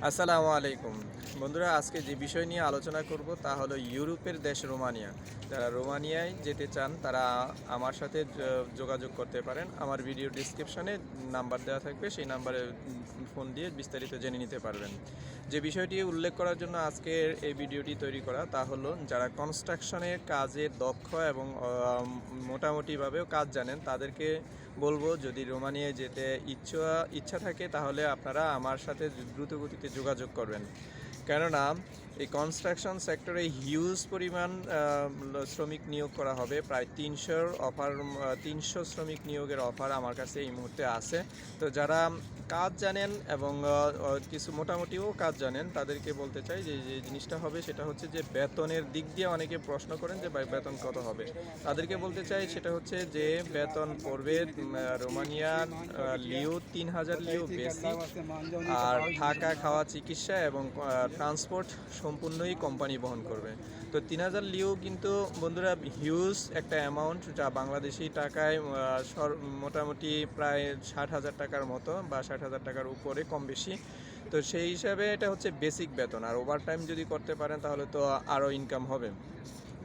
আসসালামু আলাইকুম বন্ধুরা, আজকে যে বিষয় নিয়ে আলোচনা করব তা হলো ইউরোপের দেশ রোমানিয়া। যারা রোমানিয়ায় যেতে চান তারা আমার সাথে যোগাযোগ করতে পারেন। আমার ভিডিও ডিসক্রিপশনে নাম্বার দেওয়া থাকবে, সেই নাম্বারে ফোন দিয়ে বিস্তারিত জেনে নিতে পারবেন। যে বিষয়টি উল্লেখ করার জন্য আজকের এই ভিডিওটি তৈরি করা তা হলো, যারা কনস্ট্রাকশনের কাজে দক্ষ এবং মোটামুটিভাবেও কাজ জানেন তাদেরকে বলবো, যদি রোমানিয়ায় যেতে ইচ্ছা থাকে তাহলে আপনারা আমার সাথে দ্রুত গতিতে যোগাযোগ করবেন। কেননা এই কনস্ট্রাকশন সেক্টরে হিউজ পরিমাণ শ্রমিক নিয়োগ করা হবে। প্রায় 300 শ্রমিক নিয়োগের অফার আমার কাছে এই মুহূর্তে আছে। তো যারা কাজ জানেন এবং কিছু মোটামুটিও কাজ জানেন তাদেরকে বলতে চাই যে যে জিনিসটা হবে সেটা হচ্ছে যে বেতনের দিক দিয়ে অনেকে প্রশ্ন করেন যে বেতন কত হবে। তাদেরকে বলতে চাই সেটা হচ্ছে যে বেতন পড়বে রোমানিয়ার লিও 3000 লিও বেসিক, আর থাকা খাওয়া চিকিৎসা এবং ট্রান্সপোর্ট সম্পূর্ণই কোম্পানি বহন করবে। তো 3000 লিও কিন্তু বন্ধুরা হিউজ একটা অ্যামাউন্ট, যা বাংলাদেশি টাকায় মোটামুটি প্রায় 60,000 টাকার মতো বা 60,000 টাকার উপরে কম বেশি। তো সেই হিসাবে এটা হচ্ছে বেসিক বেতন, আর ওভারটাইম যদি করতে পারেন তাহলে তো আরও ইনকাম হবে।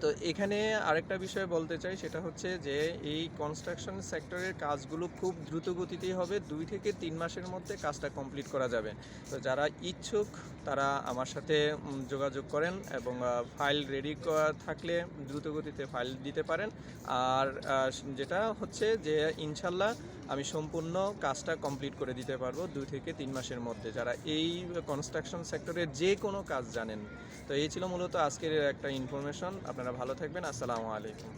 তো এখানে আরেকটা বিষয় বলতে চাই, সেটা হচ্ছে যে এই কনস্ট্রাকশন সেক্টরের কাজগুলো খুব দ্রুত গতিতেই হবে। 2 থেকে 3 মাসের মধ্যে কাজটা কমপ্লিট করা যাবে। তো যারা ইচ্ছুক তারা আমার সাথে যোগাযোগ করেন এবং ফাইল রেডি থাকলে দ্রুত গতিতে ফাইল দিতে পারেন। আর যেটা হচ্ছে যে ইনশাল্লাহ আমি সম্পূর্ণ কাজটা কমপ্লিট করে দিতে পারবো 2 থেকে 3 মাসের মধ্যে, যারা এই কনস্ট্রাকশন সেক্টরের যে কোনো কাজ জানেন। তো এই ছিল মূলত আজকের একটা ইনফরমেশন। আপনারা ভালো থাকবেন। আসসালামু আলাইকুম।